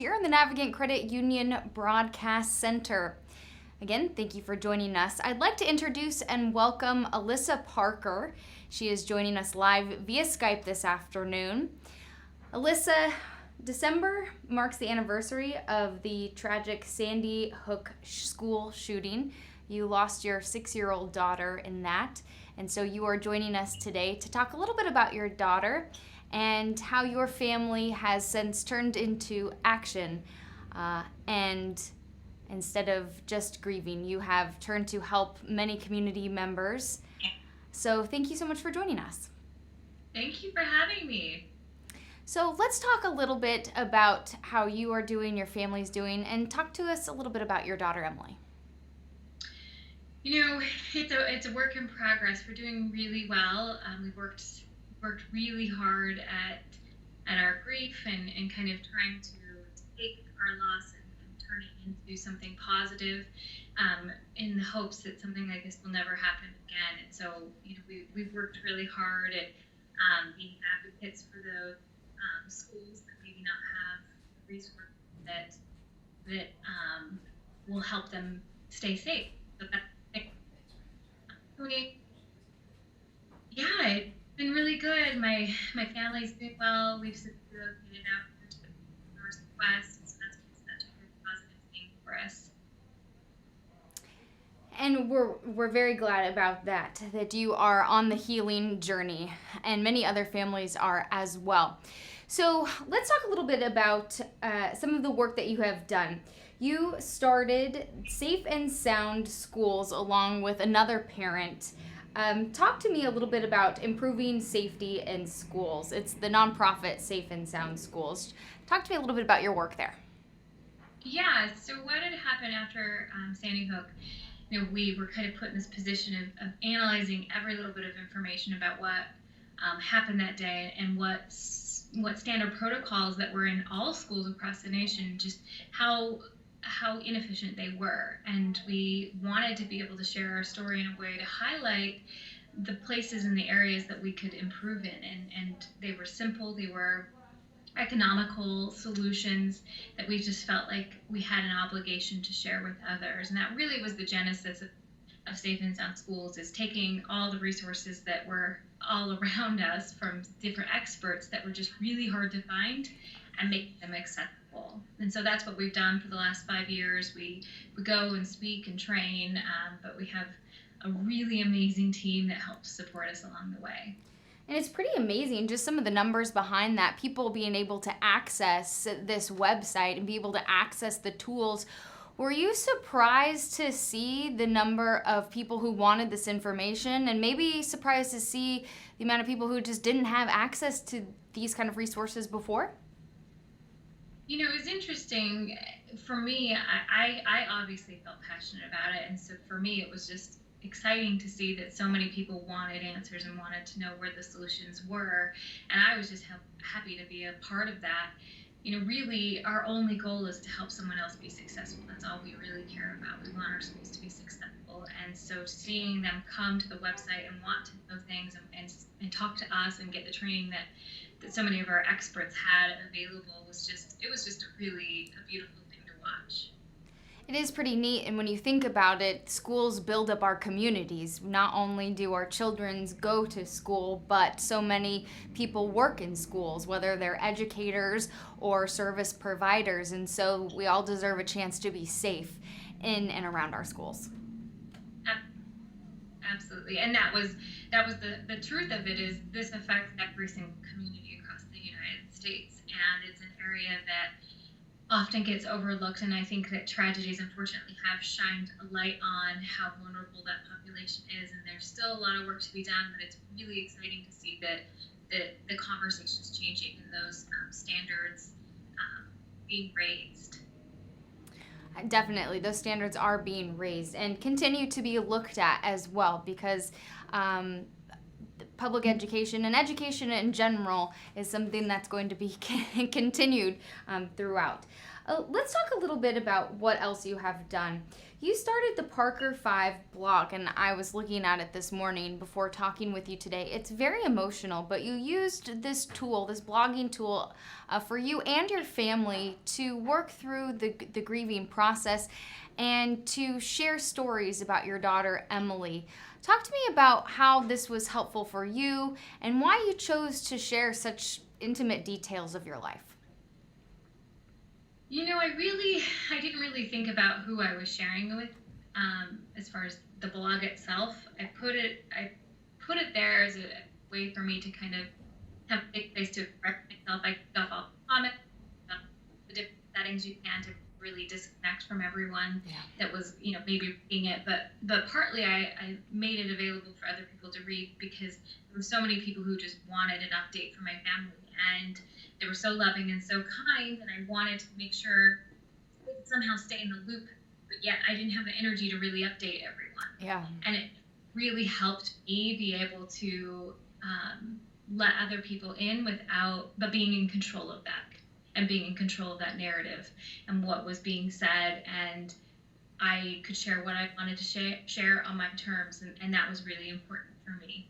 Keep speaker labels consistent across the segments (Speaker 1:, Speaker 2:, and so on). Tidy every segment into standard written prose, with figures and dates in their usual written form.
Speaker 1: Here in the Navigant Credit Union Broadcast Center. Again, thank you for joining us. I'd like to introduce and welcome Alissa Parker. She is joining us live via Skype this afternoon. Alissa, December marks the anniversary of the tragic Sandy Hook school shooting. You lost your 6-year-old daughter in that, and so you are joining us today to talk a little bit about your daughter and how your family has since turned into action. And instead of just grieving, you have turned to help many community members. So thank you so much for joining us.
Speaker 2: Thank you for having me.
Speaker 1: So let's talk a little bit about how you are doing, your family's doing, and talk to us a little bit about your daughter, Emily.
Speaker 2: You know, it's a work in progress. We're doing really well. We've worked really hard at our grief and kind of trying to take our loss and turn it into something positive, in the hopes that something like this will never happen again. And so, you know, we've worked really hard at being advocates for those schools that maybe not have resources that will help them stay safe. So that's, yeah, it's been really good. My family's doing well. We've since relocated out to the Northwest, so that's been such a good positive thing for us.
Speaker 1: And we're very glad about that you are on the healing journey, and many other families are as well. So let's talk a little bit about some of the work that you have done. You started Safe and Sound Schools along with another parent. Talk to me a little bit about improving safety in schools. It's the nonprofit Safe and Sound Schools. Talk to me a little bit about your work there.
Speaker 2: Yeah, so what had happened after Sandy Hook? You know, we were kind of put in this position of analyzing every little bit of information about what happened that day and what standard protocols that were in all schools across the nation, just how inefficient they were. And we wanted to be able to share our story in a way to highlight the places and the areas that we could improve in. And they were simple, they were economical solutions that we just felt like we had an obligation to share with others. And that really was the genesis of Safe and Sound Schools, is taking all the resources that were all around us from different experts that were just really hard to find and make them accessible. And so that's what we've done for the last 5 years. We go and speak and train, but we have a really amazing team that helps support us along the way.
Speaker 1: And it's pretty amazing, just some of the numbers behind that, people being able to access this website and be able to access the tools. Were you surprised to see the number of people who wanted this information, and maybe surprised to see the amount of people who just didn't have access to these kind of resources before?
Speaker 2: You know, it was interesting. For me, I obviously felt passionate about it. And so for me, it was just exciting to see that so many people wanted answers and wanted to know where the solutions were. And I was just happy to be a part of that. You know, really, our only goal is to help someone else be successful. That's all we really care about. We want our schools to be successful. And so seeing them come to the website and want to know things and talk to us and get the training that so many of our experts had available was just a beautiful thing to watch.
Speaker 1: It is pretty neat, and when you think about it, schools build up our communities. Not only do our children go to school, but so many people work in schools, whether they're educators or service providers, and so we all deserve a chance to be safe in and around our schools.
Speaker 2: Absolutely, and that was the truth of it. Is this affects every single community across the United States, and it's an area that often gets overlooked. And I think that tragedies, unfortunately, have shined a light on how vulnerable that population is. And there's still a lot of work to be done, but it's really exciting to see that the conversation's changing and those standards being raised.
Speaker 1: Definitely, those standards are being raised and continue to be looked at as well, because public education and education in general is something that's going to be continued throughout. Let's talk a little bit about what else you have done. You started the Parker 5 blog, and I was looking at it this morning before talking with you today. It's very emotional, but you used this tool, this blogging tool, for you and your family to work through the grieving process and to share stories about your daughter, Emily. Talk to me about how this was helpful for you and why you chose to share such intimate details of your life.
Speaker 2: I didn't really think about who I was sharing with, as far as the blog itself. I put it there as a way for me to kind of have a big place to express myself. I took off all the comments, um, the different settings you can to really disconnect from everyone that was, maybe reading it. But partly I made it available for other people to read because there were so many people who just wanted an update from my family, and they were so loving and so kind, and I wanted to make sure I could somehow stay in the loop, but yet I didn't have the energy to really update everyone.
Speaker 1: Yeah.
Speaker 2: And it really helped me be able to let other people in but being in control of that and being in control of that narrative and what was being said. And I could share what I wanted to share on my terms. And that was really important for me.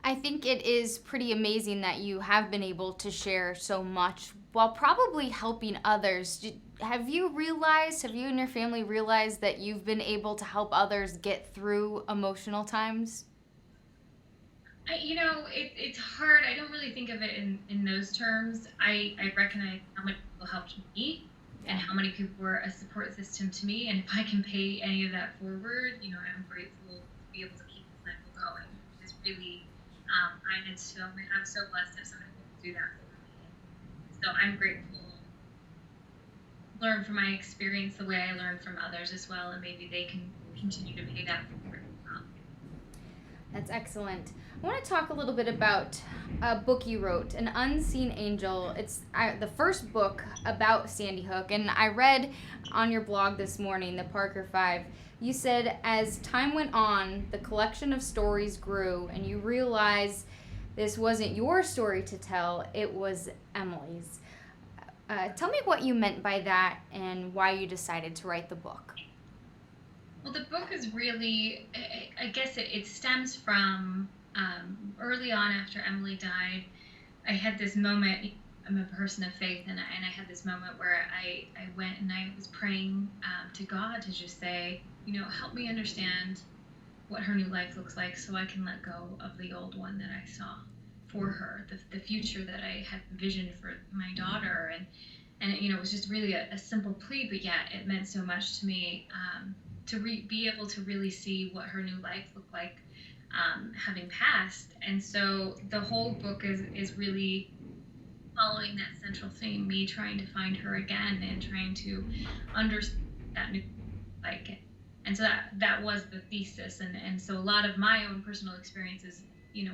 Speaker 1: I think it is pretty amazing that you have been able to share so much while probably helping others. Have you and your family realized that you've been able to help others get through emotional times?
Speaker 2: It's hard. I don't really think of it in those terms. I recognize how many people helped me and how many people were a support system to me. And if I can pay any of that forward, I'm grateful to be able to keep the cycle going. It's really, I'm so blessed to have so many people do that for me. So I'm grateful to learn from my experience the way I learn from others as well. And maybe they can continue to pay that forward.
Speaker 1: That's excellent. I want to talk a little bit about a book you wrote, An Unseen Angel. It's the first book about Sandy Hook, and I read on your blog this morning, the Parker 5, you said, as time went on, the collection of stories grew, and you realized this wasn't your story to tell, it was Emily's. Tell me what you meant by that and why you decided to write the book.
Speaker 2: Well, the book is really, I guess it stems from early on after Emily died. I had this moment. I'm a person of faith, and I had this moment where I went and I was praying to God to just say, help me understand what her new life looks like so I can let go of the old one that I saw for her, the future that I had envisioned for my daughter. And it was just really a simple plea, but yet it meant so much to me. To be able to really see what her new life looked like having passed. And so the whole book is really following that central theme, me trying to find her again and trying to understand that new life. And so that was the thesis. And so a lot of my own personal experiences,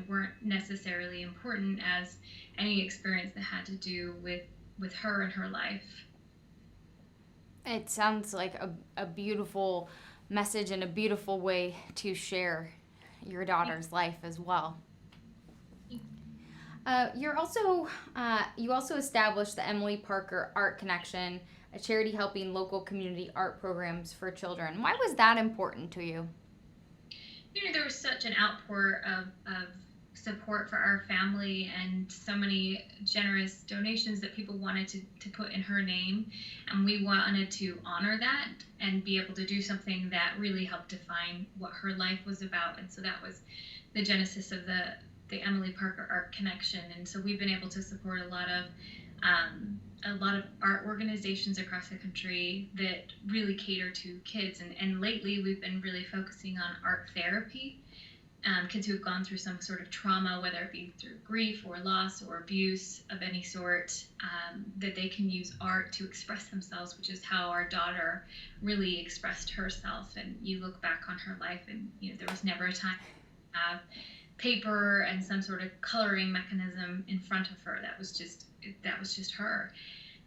Speaker 2: weren't necessarily important as any experience that had to do with her and her life.
Speaker 1: It sounds like a beautiful message and a beautiful way to share your daughter's life as well. You also established the Emily Parker Art Connection, a charity helping local community art programs for children. Why was that important to you?
Speaker 2: There was such an outpour of support for our family and so many generous donations that people wanted to put in her name, and we wanted to honor that and be able to do something that really helped define what her life was about. And so that was the genesis of the Emily Parker Art Connection. And so we've been able to support a lot of art organizations across the country that really cater to kids, and lately we've been really focusing on art therapy. Kids who have gone through some sort of trauma, whether it be through grief or loss or abuse of any sort, that they can use art to express themselves, which is how our daughter really expressed herself. And you look back on her life and, there was never a time to have paper and some sort of coloring mechanism in front of her. That was just her.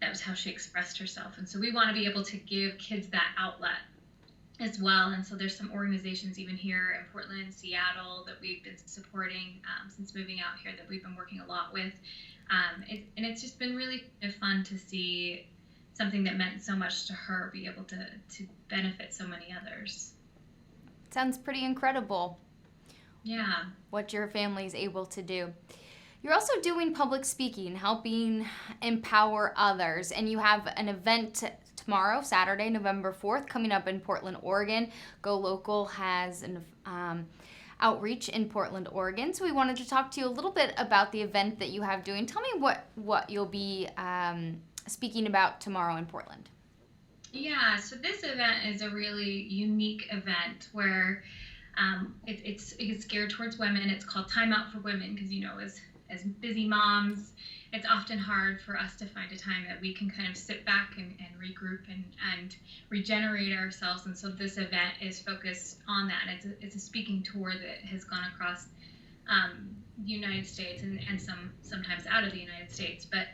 Speaker 2: That was how she expressed herself. And so we want to be able to give kids that outlet as well. And so there's some organizations even here in Portland and Seattle that we've been supporting since moving out here that we've been working a lot with. And it's just been really fun to see something that meant so much to her be able to benefit so many others.
Speaker 1: Sounds pretty incredible.
Speaker 2: Yeah.
Speaker 1: What your family is able to do. You're also doing public speaking, helping empower others, and you have an event tomorrow, Saturday, November 4th, coming up in Portland, Oregon. Go Local has an outreach in Portland, Oregon. So we wanted to talk to you a little bit about the event that you have doing. Tell me what you'll be speaking about tomorrow in Portland.
Speaker 2: Yeah, so this event is a really unique event where it's geared towards women. It's called Time Out for Women because, as busy moms, it's often hard for us to find a time that we can kind of sit back and regroup and regenerate ourselves. And so this event is focused on that. It's a speaking tour that has gone across the United States and sometimes out of the United States. But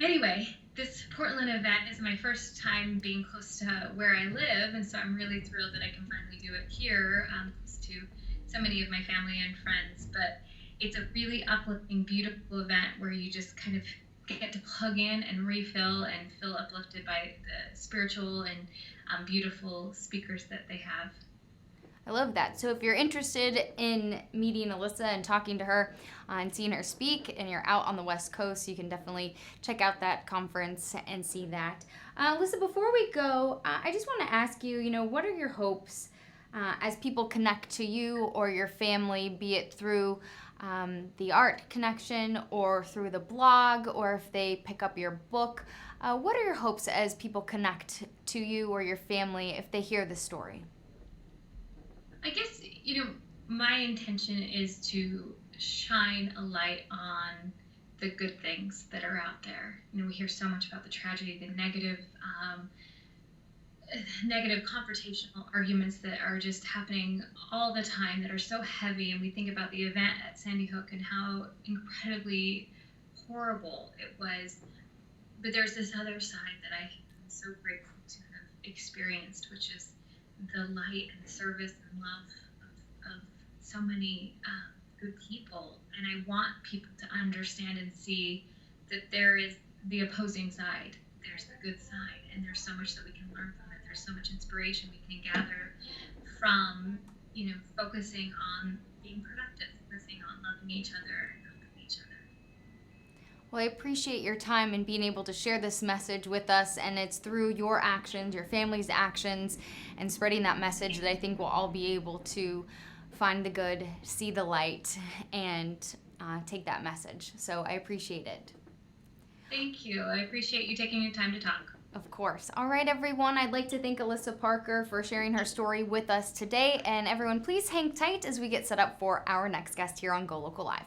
Speaker 2: anyway, this Portland event is my first time being close to where I live, and so I'm really thrilled that I can finally do it here, close to so many of my family and friends. But it's a really uplifting, beautiful event where you just kind of get to plug in and refill and feel uplifted by the spiritual and beautiful speakers that they have.
Speaker 1: I love that. So if you're interested in meeting Alissa and talking to her and seeing her speak, and you're out on the West Coast, you can definitely check out that conference and see that. Alissa, before we go, I just want to ask you, what are your hopes as people connect to you or your family, be it through the art connection or through the blog, or if they pick up your book? What are your hopes as people connect to you or your family if they hear this story?
Speaker 2: I guess, my intention is to shine a light on the good things that are out there. We hear so much about the tragedy, the negative confrontational arguments that are just happening all the time that are so heavy. And we think about the event at Sandy Hook and how incredibly horrible it was. But there's this other side that I'm so grateful to have experienced, which is the light and service and love of so many good people. And I want people to understand and see that there is the opposing side, there's the good side, and there's so much that we can learn from it. There's so much inspiration we can gather from, focusing on being productive, focusing on loving each other and helping each other.
Speaker 1: Well, I appreciate your time and being able to share this message with us, and it's through your actions, your family's actions, and spreading that message that I think we'll all be able to find the good, see the light, and take that message. So I appreciate it.
Speaker 2: Thank you. I appreciate you taking your time to talk.
Speaker 1: Of course. All right, everyone. I'd like to thank Alissa Parker for sharing her story with us today. And everyone, please hang tight as we get set up for our next guest here on Go Local Live.